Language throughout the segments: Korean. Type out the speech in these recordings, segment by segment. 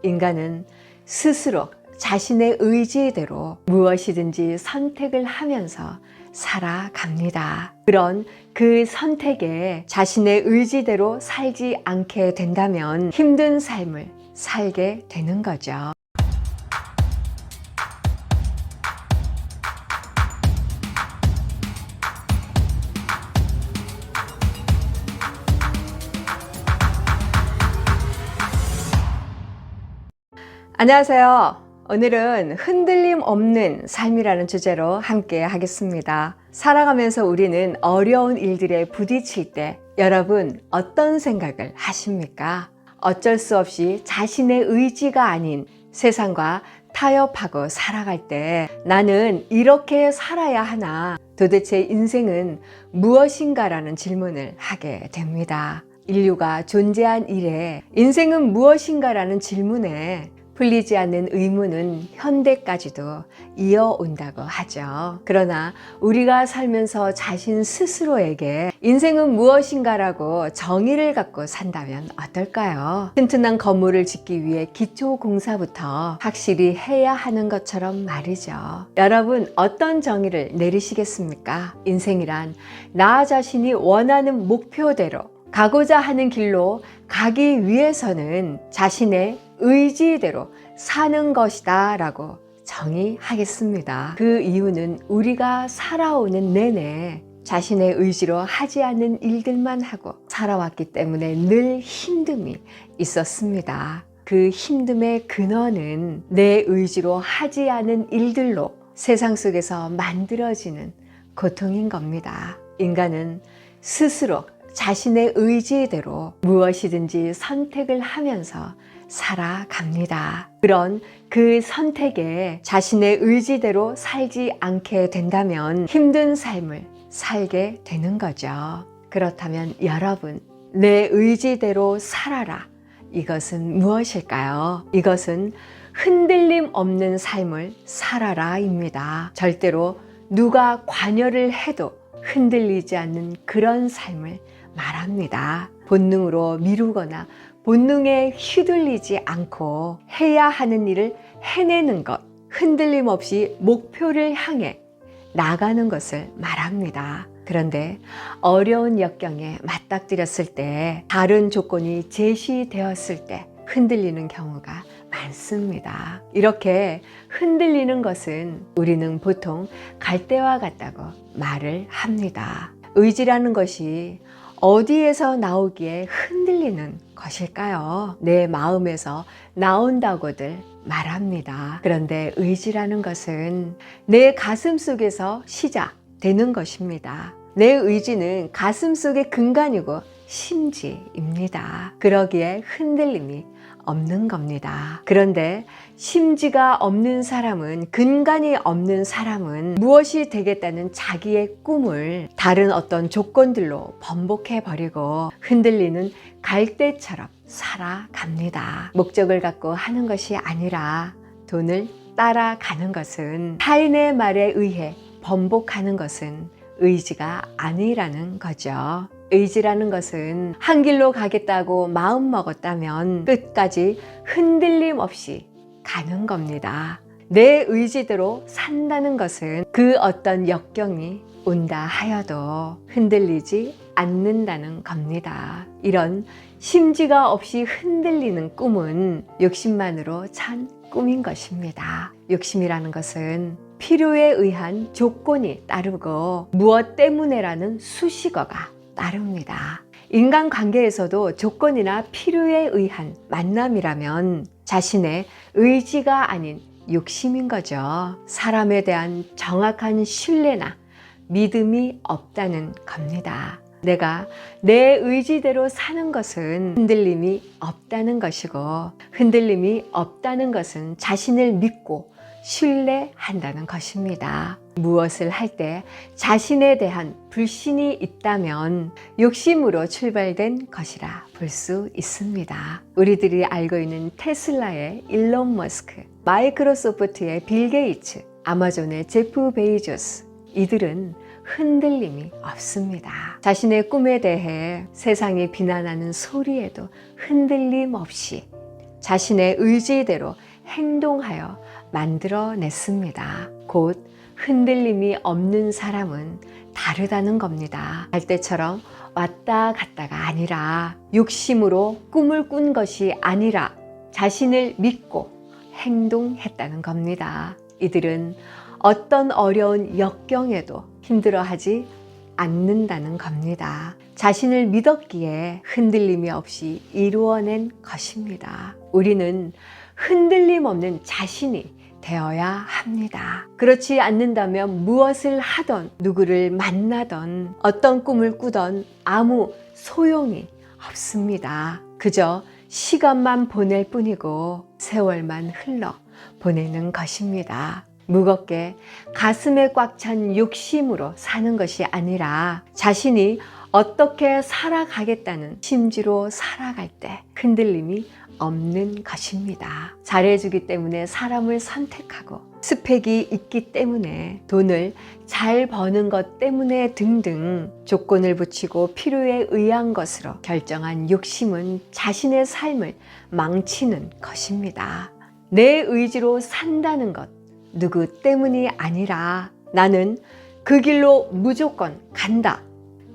인간은 스스로 자신의 의지대로 무엇이든지 선택을 하면서 살아갑니다. 그런 그 선택에 자신의 의지대로 살지 않게 된다면 힘든 삶을 살게 되는 거죠. 안녕하세요. 오늘은 흔들림 없는 삶이라는 주제로 함께 하겠습니다. 살아가면서 우리는 어려운 일들에 부딪힐 때 여러분 어떤 생각을 하십니까? 어쩔 수 없이 자신의 의지가 아닌 세상과 타협하고 살아갈 때 나는 이렇게 살아야 하나? 도대체 인생은 무엇인가라는 질문을 하게 됩니다. 인류가 존재한 이래 인생은 무엇인가라는 질문에 풀리지 않는 의문은 현대까지도 이어온다고 하죠. 그러나 우리가 살면서 자신 스스로에게 인생은 무엇인가라고 정의를 갖고 산다면 어떨까요? 튼튼한 건물을 짓기 위해 기초공사부터 확실히 해야 하는 것처럼 말이죠. 여러분 어떤 정의를 내리시겠습니까? 인생이란 나 자신이 원하는 목표대로 가고자 하는 길로 가기 위해서는 자신의 의지대로 사는 것이다 라고 정의하겠습니다. 그 이유는 우리가 살아오는 내내 자신의 의지로 하지 않는 일들만 하고 살아왔기 때문에 늘 힘듦이 있었습니다. 그 힘듦의 근원은 내 의지로 하지 않은 일들로 세상 속에서 만들어지는 고통인 겁니다. 인간은 스스로 자신의 의지대로 무엇이든지 선택을 하면서 살아갑니다. 그런 그 선택에 자신의 의지대로 살지 않게 된다면 힘든 삶을 살게 되는 거죠. 그렇다면 여러분, 내 의지대로 살아라. 이것은 무엇일까요? 이것은 흔들림 없는 삶을 살아라입니다. 절대로 누가 관여를 해도 흔들리지 않는 그런 삶을 말합니다. 본능으로 미루거나 본능에 휘둘리지 않고 해야 하는 일을 해내는 것, 흔들림 없이 목표를 향해 나가는 것을 말합니다. 그런데 어려운 역경에 맞닥뜨렸을 때, 다른 조건이 제시되었을 때 흔들리는 경우가 많습니다. 이렇게 흔들리는 것은 우리는 보통 갈대와 같다고 말을 합니다. 의지라는 것이 어디에서 나오기에 흔들리는 것일까요? 내 마음에서 나온다고들 말합니다. 그런데 의지라는 것은 내 가슴 속에서 시작되는 것입니다. 내 의지는 가슴 속의 근간이고 심지입니다. 그러기에 흔들림이 없는 겁니다. 그런데 심지가 없는 사람은, 근간이 없는 사람은 무엇이 되겠다는 자기의 꿈을 다른 어떤 조건들로 번복해버리고 흔들리는 갈대처럼 살아갑니다. 목적을 갖고 하는 것이 아니라 돈을 따라가는 것은, 타인의 말에 의해 번복하는 것은 의지가 아니라는 거죠. 의지라는 것은 한 길로 가겠다고 마음먹었다면 끝까지 흔들림 없이 가는 겁니다. 내 의지대로 산다는 것은 그 어떤 역경이 온다 하여도 흔들리지 않는다는 겁니다. 이런 심지가 없이 흔들리는 꿈은 욕심만으로 찬 꿈인 것입니다. 욕심이라는 것은 필요에 의한 조건이 따르고 무엇 때문에라는 수식어가 따릅니다. 인간관계에서도 조건이나 필요에 의한 만남이라면 자신의 의지가 아닌 욕심인 거죠. 사람에 대한 정확한 신뢰나 믿음이 없다는 겁니다. 내가 내 의지대로 사는 것은 흔들림이 없다는 것이고, 흔들림이 없다는 것은 자신을 믿고 신뢰한다는 것입니다. 무엇을 할 때 자신에 대한 불신이 있다면 욕심으로 출발된 것이라 볼 수 있습니다. 우리들이 알고 있는 테슬라의 일론 머스크, 마이크로소프트의 빌 게이츠, 아마존의 제프 베이조스, 이들은 흔들림이 없습니다. 자신의 꿈에 대해 세상이 비난하는 소리에도 흔들림 없이 자신의 의지대로 행동하여 만들어냈습니다. 곧 흔들림이 없는 사람은 다르다는 겁니다. 갈 때처럼 왔다 갔다가 아니라 욕심으로 꿈을 꾼 것이 아니라 자신을 믿고 행동했다는 겁니다. 이들은 어떤 어려운 역경에도 힘들어하지 않는다는 겁니다. 자신을 믿었기에 흔들림이 없이 이루어낸 것입니다. 우리는 흔들림 없는 자신이 되어야 합니다. 그렇지 않는다면 무엇을 하던, 누구를 만나던, 어떤 꿈을 꾸던 아무 소용이 없습니다. 그저 시간만 보낼 뿐이고 세월만 흘러 보내는 것입니다. 무겁게 가슴에 꽉 찬 욕심으로 사는 것이 아니라 자신이 어떻게 살아가겠다는 심지로 살아갈 때 흔들림이 없는 것입니다. 잘해주기 때문에 사람을 선택하고 스펙이 있기 때문에 돈을 잘 버는 것 때문에 등등 조건을 붙이고 필요에 의한 것으로 결정한 욕심은 자신의 삶을 망치는 것입니다. 내 의지로 산다는 것 누구 때문이 아니라 나는 그 길로 무조건 간다.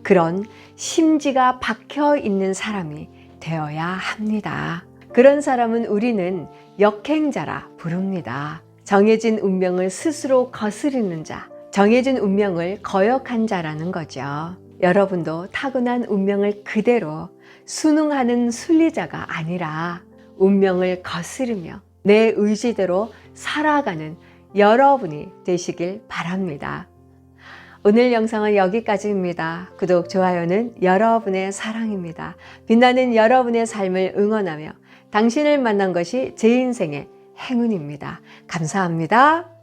그런 심지가 박혀 있는 사람이 되어야 합니다. 그런 사람은 우리는 역행자라 부릅니다. 정해진 운명을 스스로 거스르는 자, 정해진 운명을 거역한 자라는 거죠. 여러분도 타고난 운명을 그대로 순응하는 순리자가 아니라 운명을 거스르며 내 의지대로 살아가는 여러분이 되시길 바랍니다. 오늘 영상은 여기까지입니다. 구독, 좋아요는 여러분의 사랑입니다. 빛나는 여러분의 삶을 응원하며 당신을 만난 것이 제 인생의 행운입니다. 감사합니다.